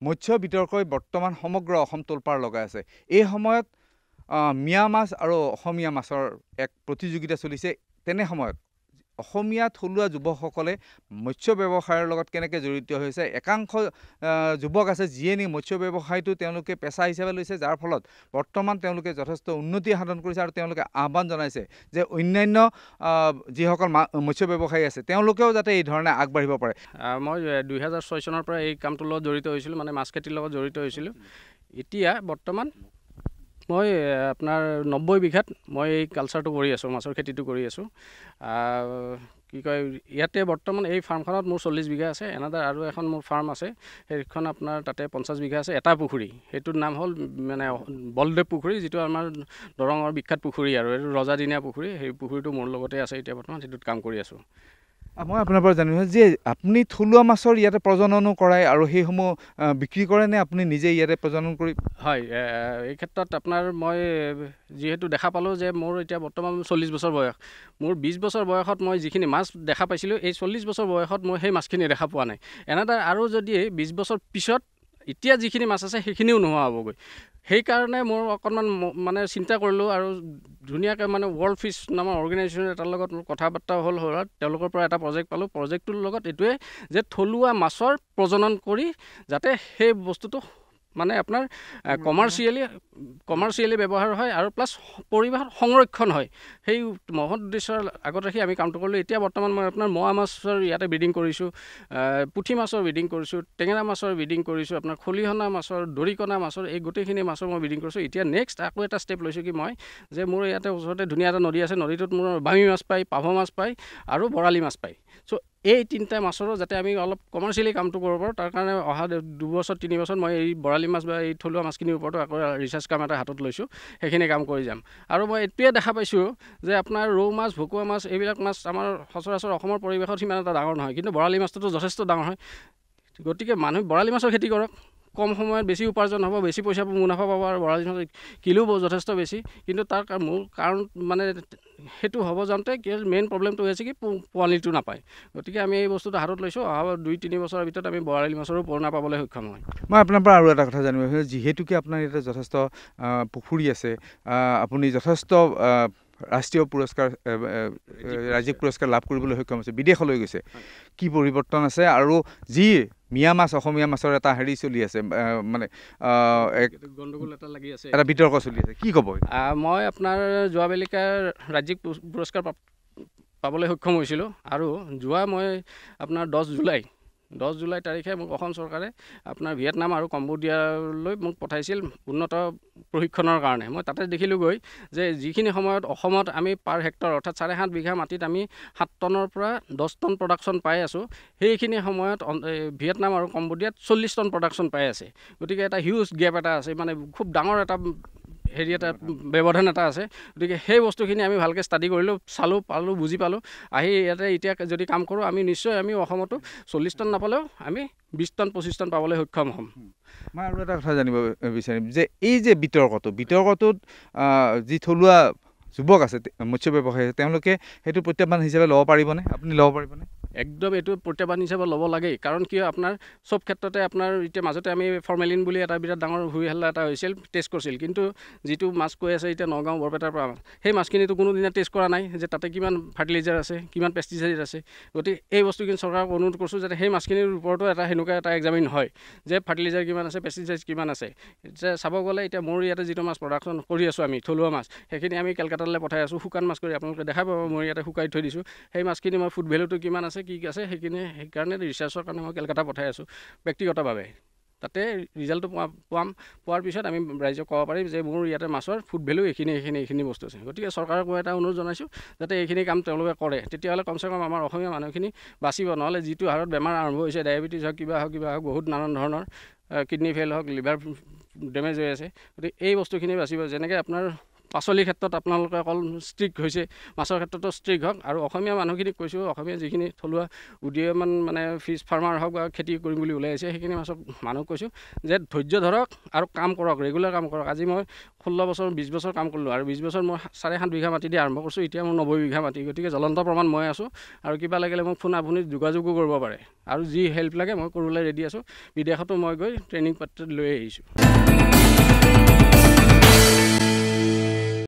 মৎস্য বিতৰ্কই বৰ্তমান সমগ্ৰ অসম তোলপাৰ লগাই আছে। এই সময়ত মিয়া মাছ আৰু অসমীয়া মাছৰ এক প্ৰতিযোগিতা চলিছে। তেনে সময়ত অসমীয়া থলুৱা যুৱকসকলে মৎস্য ব্যৱসায়ৰ লগত কেনেকৈ জড়িত হৈছে। একাংশ যুৱক আছে যিয়ে নি মৎস্য ব্যৱসায়টো তেওঁলোকে পেচা হিচাপে লৈছে, যাৰ ফলত বৰ্তমান তেওঁলোকে যথেষ্ট উন্নতি সাধন কৰিছে আৰু তেওঁলোকে আহ্বান জনাইছে যে অন্যান্য যিসকল মৎস্য ব্যৱসায়ী আছে তেওঁলোকেও যাতে এই ধৰণে আগবাঢ়িব পাৰে। মই 2006 চনৰ পৰা এই কামটোৰ লগত জড়িত হৈছিলোঁ, মানে মাছ খেতিৰ লগত জড়িত হৈছিলোঁ। এতিয়া বৰ্তমান মই আপোনাৰ 90 বিঘাত মই এই কালচাৰটো কৰি আছোঁ, মাছৰ খেতিটো কৰি আছোঁ। কি কয়, ইয়াতে বৰ্তমান এই ফাৰ্মখনত মোৰ 40 বিঘা আছে। এনেদৰে আৰু এখন মোৰ ফাৰ্ম আছে, সেইখন আপোনাৰ তাতে 50 বিঘা আছে। এটা পুখুৰী, সেইটোৰ নাম হ'ল মানে বলদেৱ পুখুৰী, যিটো আমাৰ দৰঙৰ বিখ্যাত পুখুৰী আৰু এইটো ৰজাদিনীয়া পুখুৰী। সেই পুখুৰীটো মোৰ লগতে আছে এতিয়া বৰ্তমান, সেইটোত কাম কৰি আছোঁ। মই আপোনাৰ পৰা জানিব যে আপুনি থলুৱা মাছৰ ইয়াতে প্ৰজননো কৰায় আৰু সেইসমূহ বিক্ৰী কৰে নে আপুনি নিজে ইয়াতে প্ৰজনন কৰি? হয়, এই ক্ষেত্ৰত আপোনাৰ মই যিহেতু দেখা পালোঁ যে মোৰ এতিয়া বৰ্তমান 40 বছৰ বয়স। মোৰ 20 বছৰ বয়সত মই যিখিনি মাছ দেখা পাইছিলোঁ, এই 40 বছৰ বয়সত মই সেই মাছখিনি দেখা পোৱা নাই। এনেদৰে আৰু যদি 20 বছৰ পিছত এতিয়া যিখিনি মাছ আছে সেইখিনিও নোহোৱা হ'বগৈ। সেইকাৰণে মোৰ অকণমান মানে চিন্তা কৰিলোঁ আৰু ধুনীয়াকৈ মানে ৱৰ্ল্ড ফিছ নামৰ অৰ্গেনাইজেশ্যন এটাৰ লগত মোৰ কথা বাৰ্তা হ'ল। তেওঁলোকৰ পৰা এটা প্ৰজেক্ট পালোঁ। প্ৰজেক্টটোৰ লগত এইটোৱে যে থলুৱা মাছৰ প্ৰজনন কৰি যাতে সেই বস্তুটো মানে আপোনাৰ কমাৰ্চিয়েলি ব্যৱহাৰ হয় আৰু প্লাছ পৰিৱেশত সংৰক্ষণ হয়, সেই মহৎ উদ্দেশ্যৰ আগত ৰাখি আমি কামটো কৰিলোঁ। এতিয়া বৰ্তমান মই আপোনাৰ মোৱা মাছৰ ইয়াতে ব্ৰিডিং কৰিছোঁ, পুঠি মাছৰ ব্ৰিডিং কৰিছোঁ, টেঙেৰা মাছৰ ব্ৰিডিং কৰিছোঁ, আপোনাৰ খলিহনা মাছৰ, দৰিকণা মাছৰ, এই গোটেইখিনি মাছৰ মই ব্ৰিডিং কৰিছোঁ। এতিয়া নেক্সট আকৌ এটা ষ্টেপ লৈছোঁ কি মই যে মোৰ ইয়াতে ওচৰতে ধুনীয়া এটা নদী আছে, নদীটোত মোৰ বামি মাছ পায়, পাভ মাছ পায় আৰু বৰালি মাছ পায়। চ' এই তিনিটা মাছৰো যাতে আমি অলপ কমাৰ্চিয়েলি কামটো কৰিব পাৰোঁ, তাৰ কাৰণে অহা 2 বছৰ 3 বছৰ মই এই বৰালি মাছ বা এই থলুৱা মাছখিনিৰ ওপৰতো আকৌ ৰিচাৰ্চ কাম এটা হাতত লৈছোঁ, সেইখিনি কাম কৰি যাম। আৰু মই এইটোৱে দেখা পাইছোঁ যে আপোনাৰ ৰৌ মাছ, ভকুৱা মাছ, এইবিলাক মাছ আমাৰ সচৰাচৰ অসমৰ পৰিৱেশত সিমান এটা ডাঙৰ নহয়, কিন্তু বৰালি মাছটোতো যথেষ্ট ডাঙৰ হয়। গতিকে মানুহে বৰালি মাছৰ খেতি কৰক, কম সময়ত বেছি উপাৰ্জন হ'ব, বেছি পইচা মুনাফা পাব আৰু বৰালি মাছৰ কিলোও যথেষ্ট বেছি। কিন্তু তাৰ মূল কাৰণ মানে সেইটো হ'ব যাওঁতে মেইন প্ৰব্লেমটো হৈছে কি পোৱালিটো নাপায়। গতিকে আমি এই বস্তুটো হাতত লৈছোঁ। অহা 2-3 বছৰৰ ভিতৰত আমি বৰালি মাছৰো পোনা পাবলৈ সক্ষম হয়। মই আপোনাৰ পৰা আৰু এটা কথা জানিব বিচাৰিছোঁ, যিহেতুকে আপোনাৰ ইয়াতে যথেষ্ট পুখুৰী আছে, আপুনি যথেষ্ট ৰাষ্ট্ৰীয় পুৰস্কাৰ, ৰাজ্যিক পুৰস্কাৰ লাভ কৰিবলৈ সক্ষম হৈছে, বিদেশলৈ গৈছে। কি পৰিৱৰ্তন আছে আৰু যি মিয়া মাছ অসমীয়া মাছৰ এটা হেৰি চলি আছে, মানে গণ্ডগোল এটা লাগি আছে, এটা বিতৰ্ক চলি আছে, কি ক'ব? মই আপোনাৰ যোৱা বেলিকা ৰাজ্যিক পুৰস্কাৰ পাবলৈ সক্ষম হৈছিলোঁ আৰু মই আপোনাৰ 10 জুলাই তাৰিখে মোক অসম চৰকাৰে আপোনাৰ ভিয়েটনাম আৰু কম্বোডিয়ালৈ মোক পঠাইছিল উন্নত প্ৰশিক্ষণৰ কাৰণে। মই তাতে দেখিলোঁগৈ যে যিখিনি সময়ত অসমত আমি পাৰ হেক্টৰ অৰ্থাৎ 7.5 বিঘা মাটিত আমি 7 টনৰ পৰা 10 টন প্ৰডাকশ্যন পাই আছোঁ, সেইখিনি সময়ত ভিয়েটনাম আৰু কম্বোডিয়াত 40 টন প্ৰডাকশ্যন পাই আছে। গতিকে এটা হিউজ গেপ এটা আছে, মানে খুব ডাঙৰ এটা হেৰি এটা ব্যৱধান এটা আছে। গতিকে সেই বস্তুখিনি আমি ভালকৈ ষ্টাডি কৰিলোঁ, পালোঁ, বুজি পালোঁ। আহি ইয়াতে এতিয়া যদি কাম কৰোঁ, আমি নিশ্চয় আমি অসমতো 40 টন নাপালেও আমি 20 টন 25 টন পাবলৈ সক্ষম হ'ম। মই আৰু এটা কথা জানিব বিচাৰিম যে এই যে বিতৰ্কটোত যি থলুৱা যুৱক আছে মৎস্য ব্যৱসায়ী, তেওঁলোকে সেইটো প্ৰত্যাহ্বান হিচাপে ল'ব পাৰিবনে? আপুনি ল'ব পাৰিবনে? একদম এইটো প্ৰত্যাহ্বান হিচাপে ল'ব লাগেই। কাৰণ কিয়, আপোনাৰ চব ক্ষেত্ৰতে আপোনাৰ এতিয়া মাজতে আমি ফৰ্মেলিন বুলি এটা বিৰাট ডাঙৰ হুই হাল্লা এটা হৈছিল, টেষ্ট কৰিছিল। কিন্তু যিটো মাছ কৈ আছে এতিয়া নগাঁও বৰপেটাৰ পৰা, সেই মাছখিনিতো কোনোদিনা টেষ্ট কৰা নাই যে তাতে কিমান ফাৰ্টিলাইজাৰ আছে, কিমান পেষ্টিচাইড আছে। গতিকে এই বস্তুখিনি চৰকাৰক অনুৰোধ কৰিছোঁ যাতে সেই মাছখিনিৰ ওপৰতো সেনেকুৱা এটা এক্সামিন হয় যে ফাৰ্টিলাইজাৰ কিমান আছে, পেষ্টিচাইড কিমান আছে। যে চাব গ'লে এতিয়া মোৰ ইয়াতে যিটো মাছ প্ৰডাকশ্যন কৰি আছোঁ আমি থলুৱা মাছ, সেইখিনি আমি কেলকাতালৈ পঠাই আছোঁ শুকান মাছ কৰি। আপোনালোকে দেখা পাব মই ইয়াতে শুকাই থৈ দিছোঁ। সেই মাছখিনি মই ফুড ভেলুটো কিমান আছে, কি আছে, সেইকাৰণে ৰিচাৰ্চৰ কাৰণে মই কেলকাতা পঠাই আছোঁ ব্যক্তিগতভাৱে। তাতে ৰিজাল্টটো পোৱাৰ পিছত আমি ৰাইজক ক'ব পাৰিম যে মোৰ ইয়াতে মাছৰ ফুড ভেলু এইখিনি বস্তু আছে। গতিকে চৰকাৰক মই এটা অনুৰোধ জনাইছোঁ যাতে এইখিনি কাম তেওঁলোকে কৰে, তেতিয়াহ'লে কমচে কম আমাৰ অসমীয়া মানুহখিনি বাচিব। নহ'লে যিটো হাৰত বেমাৰ আৰম্ভ হৈছে, ডায়েবেটিছ হওক, কিবা হওক, বহুত নানান ধৰণৰ কিডনি ফেইল হওক, লিভাৰ ডেমেজ হৈ আছে। গতিকে এই বস্তুখিনি বাচিব। যেনেকৈ আপোনাৰ পাচলিৰ ক্ষেত্ৰত আপোনালোকে অকল ষ্ট্ৰিক্ট হৈছে, মাছৰ ক্ষেত্ৰতো ষ্ট্ৰিক্ট হওক। আৰু অসমীয়া মানুহখিনিক কৈছোঁ, অসমীয়া যিখিনি থলুৱা উদীয়মান মানে ফিছ ফাৰ্মাৰ হওক বা খেতি কৰিম বুলি ওলাই আহিছে, সেইখিনি মানুহক কৈছোঁ যে ধৈৰ্য ধৰক আৰু কাম কৰক, ৰেগুলাৰ কাম কৰক। আজি মই 16 বছৰ 20 বছৰ কাম কৰিলোঁ, আৰু 20 বছৰ মই 7.5 বিঘা মাটি দি আৰম্ভ কৰিছোঁ, এতিয়া মোৰ 90 বিঘা মাটি। গতিকে জ্বলন্ত প্ৰমাণ মই আছোঁ, আৰু কিবা লাগিলে মোক ফোন আপুনি যোগাযোগো কৰিব পাৰে, আৰু যি হেল্প লাগে মই কৰিবলৈ ৰেডি আছোঁ। বিদেশতো মই গৈ ট্ৰেইনিং পাৰ্টিত লৈ আহিছোঁ।